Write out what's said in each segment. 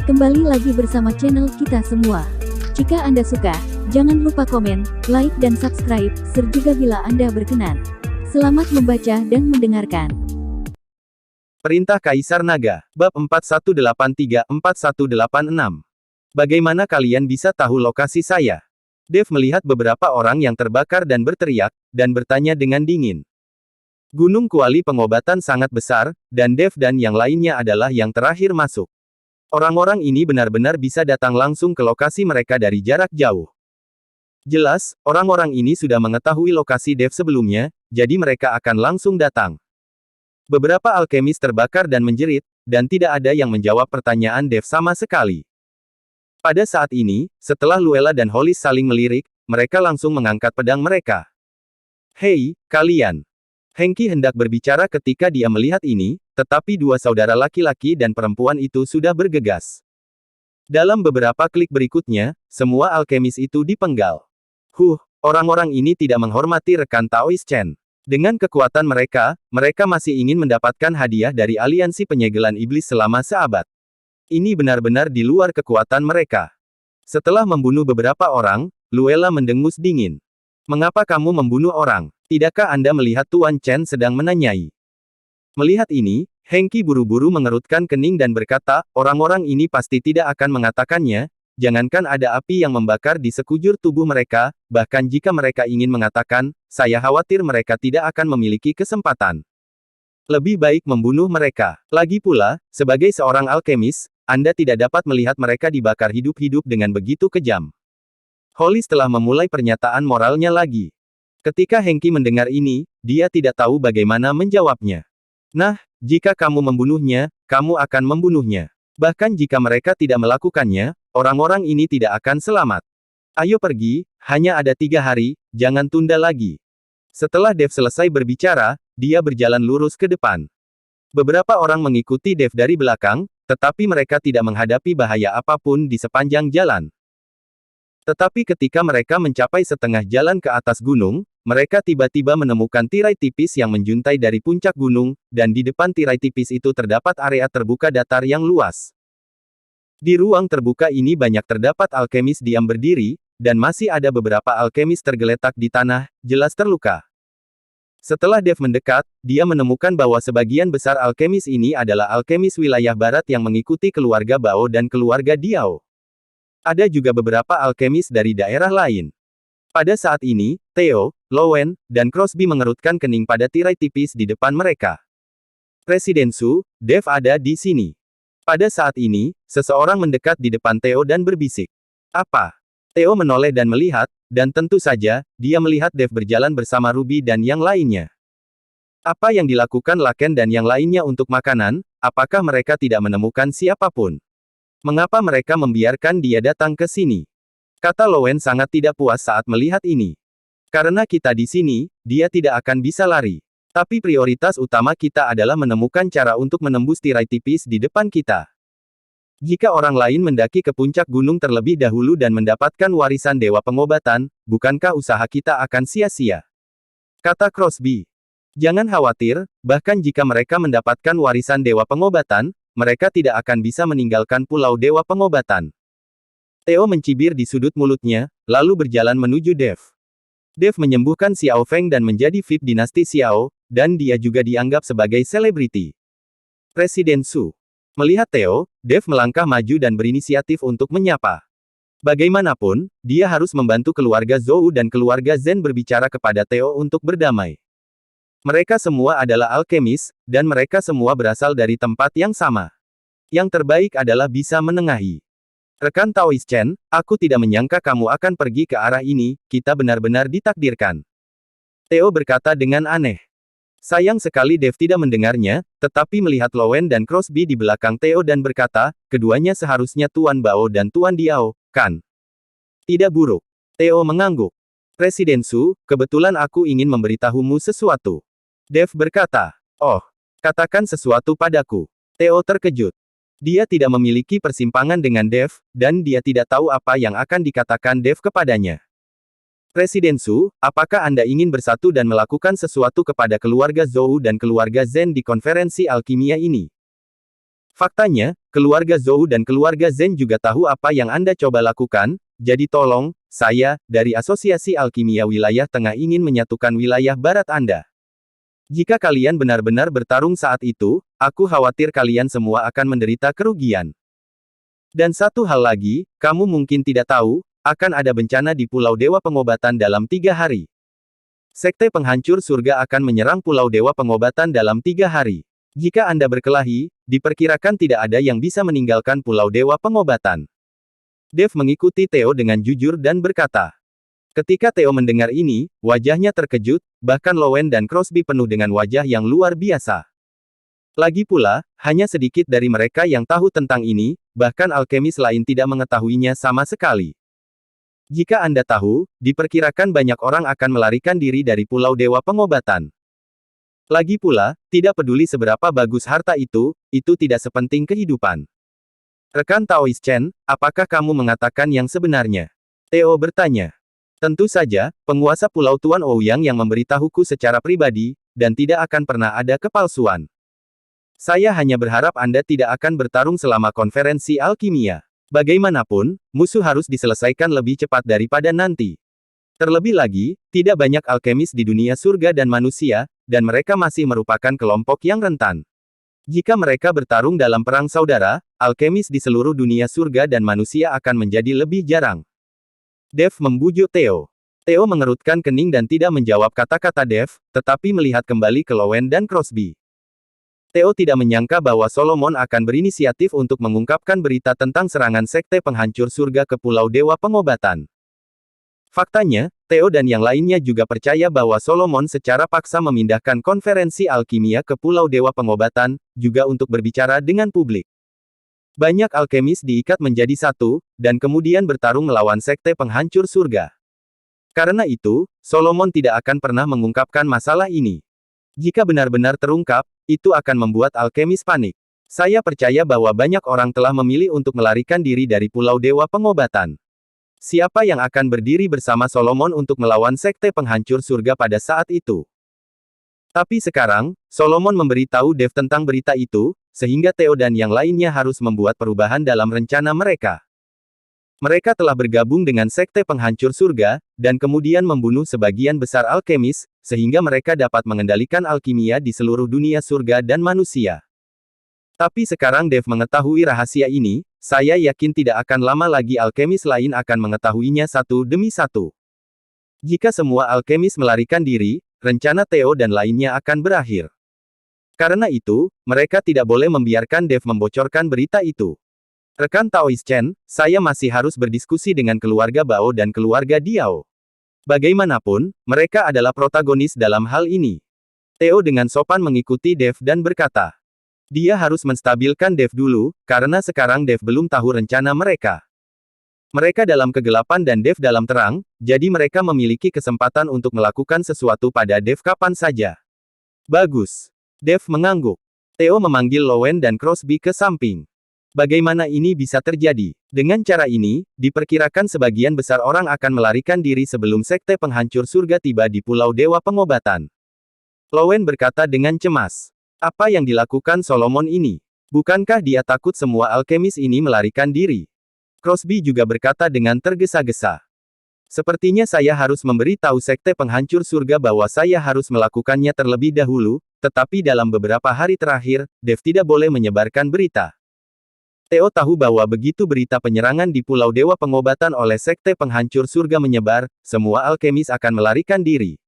Kembali lagi bersama channel kita semua. Jika Anda suka, jangan lupa komen, like dan subscribe, serta bila Anda berkenan. Selamat membaca dan mendengarkan. Perintah Kaisar Naga, Bab 4183-4186. Bagaimana kalian bisa tahu lokasi saya? Dev melihat beberapa orang yang terbakar dan berteriak, dan bertanya dengan dingin. Gunung Kuali pengobatan sangat besar, dan Dev dan yang lainnya adalah yang terakhir masuk. Orang-orang ini benar-benar bisa datang langsung ke lokasi mereka dari jarak jauh. Jelas, orang-orang ini sudah mengetahui lokasi Dev sebelumnya, jadi mereka akan langsung datang. Beberapa alkemis terbakar dan menjerit, dan tidak ada yang menjawab pertanyaan Dev sama sekali. Pada saat ini, setelah Luella dan Hollis saling melirik, mereka langsung mengangkat pedang mereka. Hei, kalian! Hengki hendak berbicara ketika dia melihat ini, tetapi dua saudara laki-laki dan perempuan itu sudah bergegas. Dalam beberapa klik berikutnya, semua alkemis itu dipenggal. Orang-orang ini tidak menghormati rekan Taoist Chen. Dengan kekuatan mereka, mereka masih ingin mendapatkan hadiah dari aliansi penyegelan iblis selama seabad. Ini benar-benar di luar kekuatan mereka. Setelah membunuh beberapa orang, Luella mendengus dingin. Mengapa kamu membunuh orang? Tidakkah Anda melihat Tuan Chen sedang menanyai? Melihat ini, Hengki buru-buru mengerutkan kening dan berkata, orang-orang ini pasti tidak akan mengatakannya, jangankan ada api yang membakar di sekujur tubuh mereka, bahkan jika mereka ingin mengatakan, saya khawatir mereka tidak akan memiliki kesempatan. Lebih baik membunuh mereka. Lagi pula, sebagai seorang alkemis, Anda tidak dapat melihat mereka dibakar hidup-hidup dengan begitu kejam. Hollis telah memulai pernyataan moralnya lagi. Ketika Hengki mendengar ini, dia tidak tahu bagaimana menjawabnya. Nah, jika kamu membunuhnya, kamu akan membunuhnya. Bahkan jika mereka tidak melakukannya, orang-orang ini tidak akan selamat. Ayo pergi, hanya ada 3 hari, jangan tunda lagi. Setelah Dev selesai berbicara, dia berjalan lurus ke depan. Beberapa orang mengikuti Dev dari belakang, tetapi mereka tidak menghadapi bahaya apapun di sepanjang jalan. Tetapi ketika mereka mencapai setengah jalan ke atas gunung, mereka tiba-tiba menemukan tirai tipis yang menjuntai dari puncak gunung, dan di depan tirai tipis itu terdapat area terbuka datar yang luas. Di ruang terbuka ini banyak terdapat alkemis diam berdiri, dan masih ada beberapa alkemis tergeletak di tanah, jelas terluka. Setelah Dev mendekat, dia menemukan bahwa sebagian besar alkemis ini adalah alkemis wilayah barat yang mengikuti keluarga Bao dan keluarga Diao. Ada juga beberapa alkemis dari daerah lain. Pada saat ini, Theo, Lowen, dan Crosby mengerutkan kening pada tirai tipis di depan mereka. Presiden Su, Dev ada di sini. Pada saat ini, seseorang mendekat di depan Theo dan berbisik. Apa? Theo menoleh dan melihat, dan tentu saja, dia melihat Dev berjalan bersama Ruby dan yang lainnya. Apa yang dilakukan Laken dan yang lainnya untuk makanan? Apakah mereka tidak menemukan siapapun? Mengapa mereka membiarkan dia datang ke sini? Kata Lowen sangat tidak puas saat melihat ini. Karena kita di sini, dia tidak akan bisa lari. Tapi prioritas utama kita adalah menemukan cara untuk menembus tirai tipis di depan kita. Jika orang lain mendaki ke puncak gunung terlebih dahulu dan mendapatkan warisan Dewa Pengobatan, bukankah usaha kita akan sia-sia? Kata Crosby. Jangan khawatir, bahkan jika mereka mendapatkan warisan Dewa Pengobatan, mereka tidak akan bisa meninggalkan Pulau Dewa Pengobatan. Theo mencibir di sudut mulutnya, lalu berjalan menuju Dev. Dev menyembuhkan Xiao Feng dan menjadi VIP dinasti Xiao, dan dia juga dianggap sebagai selebriti. Presiden Su. Melihat Theo, Dev melangkah maju dan berinisiatif untuk menyapa. Bagaimanapun, dia harus membantu keluarga Zhou dan keluarga Zhen berbicara kepada Theo untuk berdamai. Mereka semua adalah alkemis, dan mereka semua berasal dari tempat yang sama. Yang terbaik adalah bisa menengahi. Rekan Taoist Chen, aku tidak menyangka kamu akan pergi ke arah ini, kita benar-benar ditakdirkan. Theo berkata dengan aneh. Sayang sekali Dev tidak mendengarnya, tetapi melihat Lowen dan Crosby di belakang Theo dan berkata, keduanya seharusnya Tuan Bao dan Tuan Diao, kan? Tidak buruk. Theo mengangguk. Presiden Su, kebetulan aku ingin memberitahumu sesuatu. Dev berkata, oh, katakan sesuatu padaku. Theo terkejut. Dia tidak memiliki persimpangan dengan Dev, dan dia tidak tahu apa yang akan dikatakan Dev kepadanya. Presiden Su, apakah Anda ingin bersatu dan melakukan sesuatu kepada keluarga Zhou dan keluarga Zhen di konferensi alkimia ini? Faktanya, keluarga Zhou dan keluarga Zhen juga tahu apa yang Anda coba lakukan, jadi tolong, saya, dari Asosiasi Alkimia Wilayah Tengah ingin menyatukan wilayah barat Anda. Jika kalian benar-benar bertarung saat itu, aku khawatir kalian semua akan menderita kerugian. Dan satu hal lagi, kamu mungkin tidak tahu, akan ada bencana di Pulau Dewa Pengobatan dalam 3 hari. Sekte penghancur surga akan menyerang Pulau Dewa Pengobatan dalam 3 hari. Jika Anda berkelahi, diperkirakan tidak ada yang bisa meninggalkan Pulau Dewa Pengobatan. Dev mengikuti Theo dengan jujur dan berkata. Ketika Theo mendengar ini, wajahnya terkejut, bahkan Lowen dan Crosby penuh dengan wajah yang luar biasa. Lagi pula, hanya sedikit dari mereka yang tahu tentang ini, bahkan alkemis lain tidak mengetahuinya sama sekali. Jika Anda tahu, diperkirakan banyak orang akan melarikan diri dari Pulau Dewa Pengobatan. Lagi pula, tidak peduli seberapa bagus harta itu tidak sepenting kehidupan. Rekan Taoist Chen, apakah kamu mengatakan yang sebenarnya? Theo bertanya. Tentu saja, penguasa Pulau Tuan Ouyang yang memberitahuku secara pribadi, dan tidak akan pernah ada kepalsuan. Saya hanya berharap Anda tidak akan bertarung selama konferensi alkimia. Bagaimanapun, musuh harus diselesaikan lebih cepat daripada nanti. Terlebih lagi, tidak banyak alkemis di dunia surga dan manusia, dan mereka masih merupakan kelompok yang rentan. Jika mereka bertarung dalam perang saudara, alkemis di seluruh dunia surga dan manusia akan menjadi lebih jarang. Dev membujuk Theo. Theo mengerutkan kening dan tidak menjawab kata-kata Dev, tetapi melihat kembali ke Lowen dan Crosby. Theo tidak menyangka bahwa Solomon akan berinisiatif untuk mengungkapkan berita tentang serangan sekte penghancur surga ke Pulau Dewa Pengobatan. Faktanya, Theo dan yang lainnya juga percaya bahwa Solomon secara paksa memindahkan konferensi alkimia ke Pulau Dewa Pengobatan, juga untuk berbicara dengan publik. Banyak alkemis diikat menjadi satu, dan kemudian bertarung melawan sekte penghancur surga. Karena itu, Solomon tidak akan pernah mengungkapkan masalah ini. Jika benar-benar terungkap, itu akan membuat alkemis panik. Saya percaya bahwa banyak orang telah memilih untuk melarikan diri dari Pulau Dewa Pengobatan. Siapa yang akan berdiri bersama Solomon untuk melawan sekte penghancur surga pada saat itu? Tapi sekarang, Solomon memberitahu Dev tentang berita itu, sehingga Theo dan yang lainnya harus membuat perubahan dalam rencana mereka. Mereka telah bergabung dengan sekte penghancur surga, dan kemudian membunuh sebagian besar alkemis, sehingga mereka dapat mengendalikan alkimia di seluruh dunia surga dan manusia. Tapi sekarang Dev mengetahui rahasia ini, saya yakin tidak akan lama lagi alkemis lain akan mengetahuinya satu demi satu. Jika semua alkemis melarikan diri, rencana Theo dan lainnya akan berakhir. Karena itu, mereka tidak boleh membiarkan Dev membocorkan berita itu. Rekan Taoist Chen, saya masih harus berdiskusi dengan keluarga Bao dan keluarga Diao. Bagaimanapun, mereka adalah protagonis dalam hal ini. Theo dengan sopan mengikuti Dev dan berkata. Dia harus menstabilkan Dev dulu, karena sekarang Dev belum tahu rencana mereka. Mereka dalam kegelapan dan Dev dalam terang, jadi mereka memiliki kesempatan untuk melakukan sesuatu pada Dev kapan saja. Bagus. Dev mengangguk. Theo memanggil Lowen dan Crosby ke samping. Bagaimana ini bisa terjadi? Dengan cara ini, diperkirakan sebagian besar orang akan melarikan diri sebelum sekte penghancur surga tiba di Pulau Dewa Pengobatan. Lowen berkata dengan cemas. Apa yang dilakukan Solomon ini? Bukankah dia takut semua alkemis ini melarikan diri? Crosby juga berkata dengan tergesa-gesa. Sepertinya saya harus memberitahu sekte penghancur surga bahwa saya harus melakukannya terlebih dahulu, tetapi dalam beberapa hari terakhir, Dev tidak boleh menyebarkan berita. Theo tahu bahwa begitu berita penyerangan di Pulau Dewa Pengobatan oleh sekte penghancur surga menyebar, semua alkemis akan melarikan diri.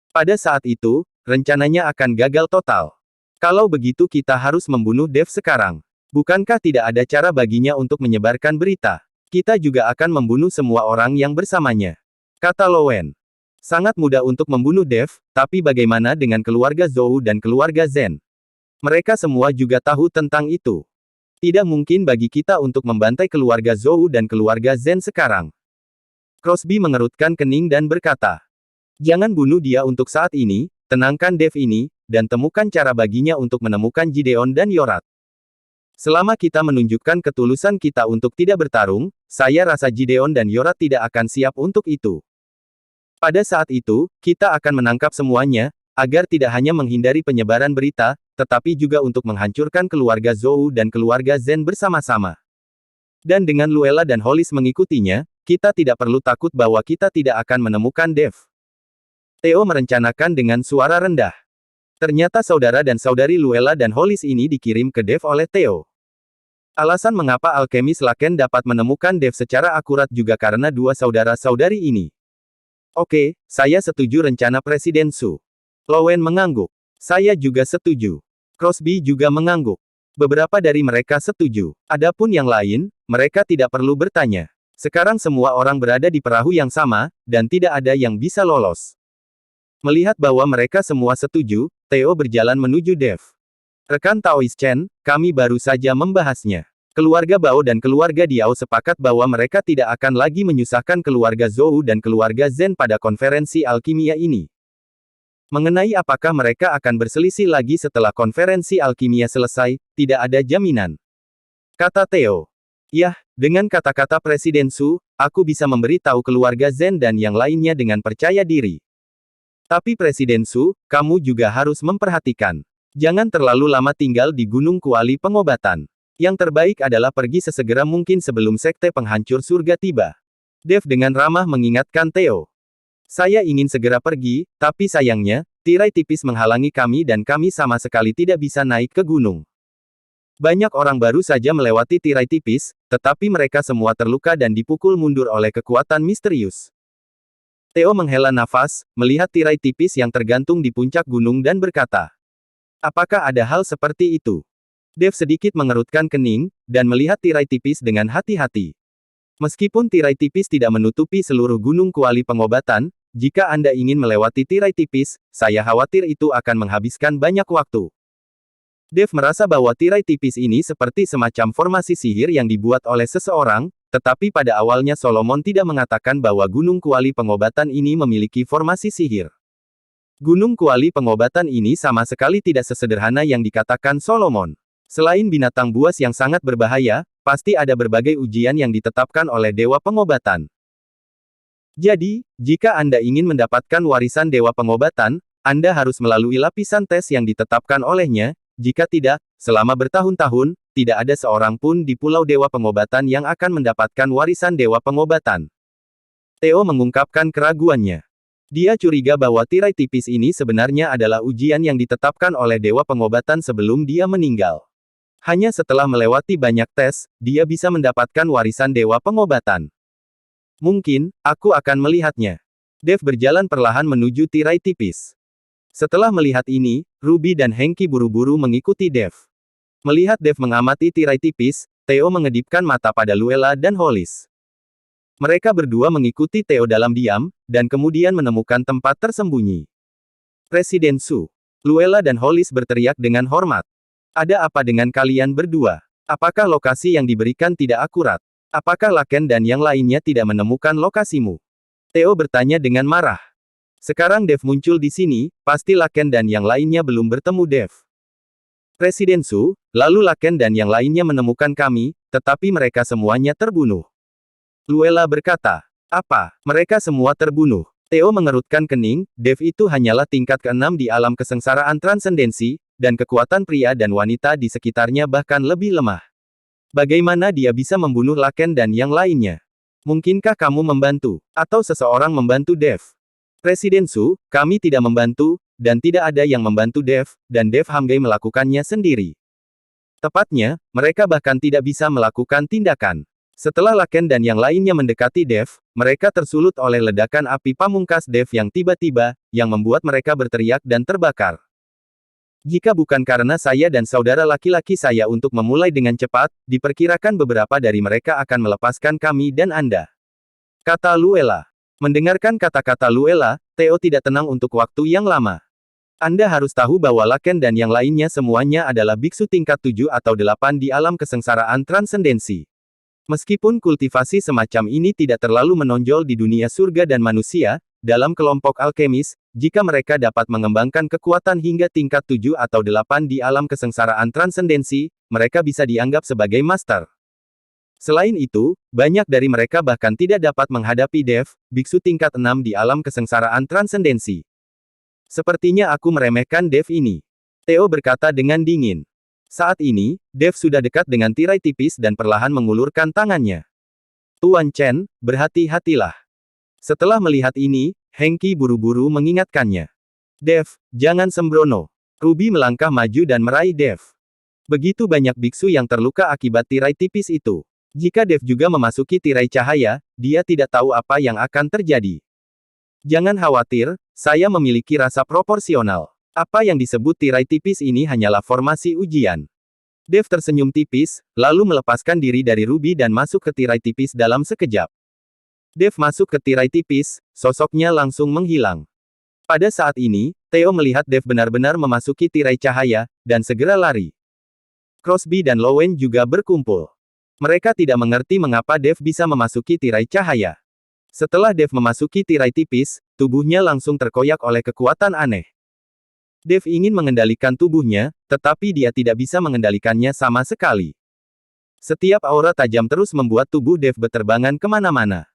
Pada saat itu, rencananya akan gagal total. Kalau begitu kita harus membunuh Dev sekarang. Bukankah tidak ada cara baginya untuk menyebarkan berita? Kita juga akan membunuh semua orang yang bersamanya. Kata Lowen. Sangat mudah untuk membunuh Dev, tapi bagaimana dengan keluarga Zhou dan keluarga Zhen? Mereka semua juga tahu tentang itu. Tidak mungkin bagi kita untuk membantai keluarga Zhou dan keluarga Zhen sekarang. Crosby mengerutkan kening dan berkata. Jangan bunuh dia untuk saat ini, tenangkan Dev ini, dan temukan cara baginya untuk menemukan Gideon dan Yorat. Selama kita menunjukkan ketulusan kita untuk tidak bertarung, saya rasa Gideon dan Yorat tidak akan siap untuk itu. Pada saat itu, kita akan menangkap semuanya, agar tidak hanya menghindari penyebaran berita, tetapi juga untuk menghancurkan keluarga Zhou dan keluarga Zhen bersama-sama. Dan dengan Luella dan Hollis mengikutinya, kita tidak perlu takut bahwa kita tidak akan menemukan Dev. Theo merencanakan dengan suara rendah. Ternyata saudara dan saudari Luella dan Hollis ini dikirim ke Dev oleh Theo. Alasan mengapa alkemis Laken dapat menemukan Dev secara akurat juga karena dua saudara-saudari ini. Oke, saya setuju rencana Presiden Su. Lowen mengangguk. Saya juga setuju. Crosby juga mengangguk. Beberapa dari mereka setuju. Adapun yang lain, mereka tidak perlu bertanya. Sekarang semua orang berada di perahu yang sama, dan tidak ada yang bisa lolos. Melihat bahwa mereka semua setuju, Theo berjalan menuju Dev. Rekan Taoist Chen, kami baru saja membahasnya. Keluarga Bao dan keluarga Diao sepakat bahwa mereka tidak akan lagi menyusahkan keluarga Zhou dan keluarga Zhen pada konferensi alkimia ini. Mengenai apakah mereka akan berselisih lagi setelah konferensi alkimia selesai, tidak ada jaminan. Kata Theo. Yah, dengan kata-kata Presiden Su, aku bisa memberitahu keluarga Zhen dan yang lainnya dengan percaya diri. Tapi Presiden Su, kamu juga harus memperhatikan. Jangan terlalu lama tinggal di Gunung Kuali Pengobatan. Yang terbaik adalah pergi sesegera mungkin sebelum sekte penghancur surga tiba. Dev dengan ramah mengingatkan Theo. Saya ingin segera pergi, tapi sayangnya, tirai tipis menghalangi kami dan kami sama sekali tidak bisa naik ke gunung. Banyak orang baru saja melewati tirai tipis, tetapi mereka semua terluka dan dipukul mundur oleh kekuatan misterius. Theo menghela nafas, melihat tirai tipis yang tergantung di puncak gunung dan berkata, apakah ada hal seperti itu? Dev sedikit mengerutkan kening, dan melihat tirai tipis dengan hati-hati. Meskipun tirai tipis tidak menutupi seluruh Gunung Kuali Pengobatan, jika Anda ingin melewati tirai tipis, saya khawatir itu akan menghabiskan banyak waktu. Dev merasa bahwa tirai tipis ini seperti semacam formasi sihir yang dibuat oleh seseorang, tetapi pada awalnya Solomon tidak mengatakan bahwa Gunung Kuali Pengobatan ini memiliki formasi sihir. Gunung Kuali Pengobatan ini sama sekali tidak sesederhana yang dikatakan Solomon. Selain binatang buas yang sangat berbahaya, pasti ada berbagai ujian yang ditetapkan oleh Dewa Pengobatan. Jadi, jika Anda ingin mendapatkan warisan Dewa Pengobatan, Anda harus melalui lapisan tes yang ditetapkan olehnya, jika tidak, selama bertahun-tahun, tidak ada seorang pun di Pulau Dewa Pengobatan yang akan mendapatkan warisan Dewa Pengobatan. Theo mengungkapkan keraguannya. Dia curiga bahwa tirai tipis ini sebenarnya adalah ujian yang ditetapkan oleh Dewa Pengobatan sebelum dia meninggal. Hanya setelah melewati banyak tes, dia bisa mendapatkan warisan Dewa Pengobatan. Mungkin, aku akan melihatnya. Dev berjalan perlahan menuju tirai tipis. Setelah melihat ini, Ruby dan Hengki buru-buru mengikuti Dev. Melihat Dev mengamati tirai tipis, Theo mengedipkan mata pada Luella dan Hollis. Mereka berdua mengikuti Theo dalam diam, dan kemudian menemukan tempat tersembunyi. Presiden Su. Luella dan Hollis berteriak dengan hormat. Ada apa dengan kalian berdua? Apakah lokasi yang diberikan tidak akurat? Apakah Laken dan yang lainnya tidak menemukan lokasimu? Theo bertanya dengan marah. Sekarang Dev muncul di sini, pasti Laken dan yang lainnya belum bertemu Dev. Presiden Su, lalu Laken dan yang lainnya menemukan kami, tetapi mereka semuanya terbunuh. Luella berkata, apa, mereka semua terbunuh? Theo mengerutkan kening, Dev itu hanyalah tingkat ke-6 di alam kesengsaraan transendensi, dan kekuatan pria dan wanita di sekitarnya bahkan lebih lemah. Bagaimana dia bisa membunuh Laken dan yang lainnya? Mungkinkah kamu membantu, atau seseorang membantu Dev? Presiden Su, kami tidak membantu, dan tidak ada yang membantu Dev, dan Dev Hamgai melakukannya sendiri. Tepatnya, mereka bahkan tidak bisa melakukan tindakan. Setelah Laken dan yang lainnya mendekati Dev, mereka tersulut oleh ledakan api pamungkas Dev yang tiba-tiba, yang membuat mereka berteriak dan terbakar. Jika bukan karena saya dan saudara laki-laki saya untuk memulai dengan cepat, diperkirakan beberapa dari mereka akan melepaskan kami dan Anda. Kata Luella. Mendengarkan kata-kata Luella, Theo tidak tenang untuk waktu yang lama. Anda harus tahu bahwa Laken dan yang lainnya semuanya adalah biksu tingkat 7 atau 8 di alam kesengsaraan transendensi. Meskipun kultivasi semacam ini tidak terlalu menonjol di dunia surga dan manusia, dalam kelompok alkemis, jika mereka dapat mengembangkan kekuatan hingga tingkat 7 atau 8 di alam kesengsaraan transendensi, mereka bisa dianggap sebagai master. Selain itu, banyak dari mereka bahkan tidak dapat menghadapi Dev, biksu tingkat 6 di alam kesengsaraan transendensi. Sepertinya aku meremehkan Dev ini. Theo berkata dengan dingin. Saat ini, Dev sudah dekat dengan tirai tipis dan perlahan mengulurkan tangannya. Tuan Chen, berhati-hatilah. Setelah melihat ini, Hengqi buru-buru mengingatkannya. Dev, jangan sembrono. Ruby melangkah maju dan meraih Dev. Begitu banyak biksu yang terluka akibat tirai tipis itu. Jika Dev juga memasuki tirai cahaya, dia tidak tahu apa yang akan terjadi. Jangan khawatir, saya memiliki rasa proporsional. Apa yang disebut tirai tipis ini hanyalah formasi ujian. Dev tersenyum tipis, lalu melepaskan diri dari Ruby dan masuk ke tirai tipis dalam sekejap. Dev masuk ke tirai tipis, sosoknya langsung menghilang. Pada saat ini, Theo melihat Dev benar-benar memasuki tirai cahaya, dan segera lari. Crosby dan Lowen juga berkumpul. Mereka tidak mengerti mengapa Dev bisa memasuki tirai cahaya. Setelah Dev memasuki tirai tipis, tubuhnya langsung terkoyak oleh kekuatan aneh. Dev ingin mengendalikan tubuhnya, tetapi dia tidak bisa mengendalikannya sama sekali. Setiap aura tajam terus membuat tubuh Dev berterbangan kemana-mana.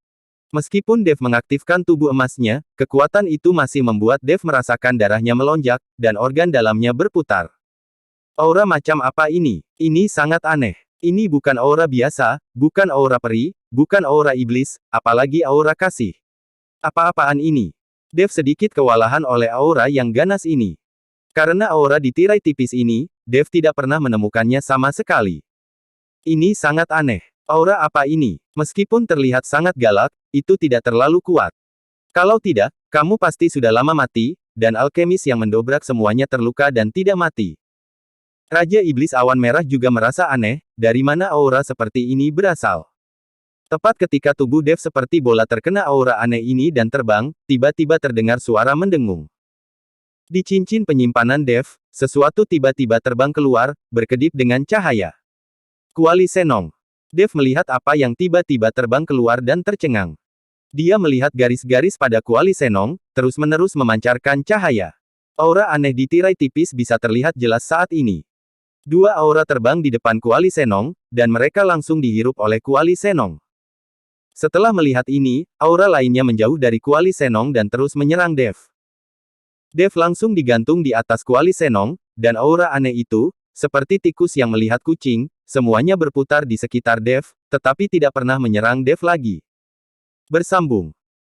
Meskipun Dev mengaktifkan tubuh emasnya, kekuatan itu masih membuat Dev merasakan darahnya melonjak, dan organ dalamnya berputar. Aura macam apa ini? Ini sangat aneh. Ini bukan aura biasa, bukan aura peri, bukan aura iblis, apalagi aura kasih. Apa-apaan ini? Dev sedikit kewalahan oleh aura yang ganas ini. Karena aura di tirai tipis ini, Dev tidak pernah menemukannya sama sekali. Ini sangat aneh. Aura apa ini? Meskipun terlihat sangat galak, itu tidak terlalu kuat. Kalau tidak, kamu pasti sudah lama mati, dan alkemis yang mendobrak semuanya terluka dan tidak mati. Raja Iblis Awan Merah juga merasa aneh, dari mana aura seperti ini berasal. Tepat ketika tubuh Dev seperti bola terkena aura aneh ini dan terbang, tiba-tiba terdengar suara mendengung. Di cincin penyimpanan Dev, sesuatu tiba-tiba terbang keluar, berkedip dengan cahaya. Kuali Senong. Dev melihat apa yang tiba-tiba terbang keluar dan tercengang. Dia melihat garis-garis pada kuali Senong, terus-menerus memancarkan cahaya. Aura aneh di tirai tipis bisa terlihat jelas saat ini. Dua aura terbang di depan kuali Senong, dan mereka langsung dihirup oleh kuali Senong. Setelah melihat ini, aura lainnya menjauh dari kuali Senong dan terus menyerang Dev. Dev langsung digantung di atas kuali Senong, dan aura aneh itu, seperti tikus yang melihat kucing, semuanya berputar di sekitar Dev, tetapi tidak pernah menyerang Dev lagi. Bersambung.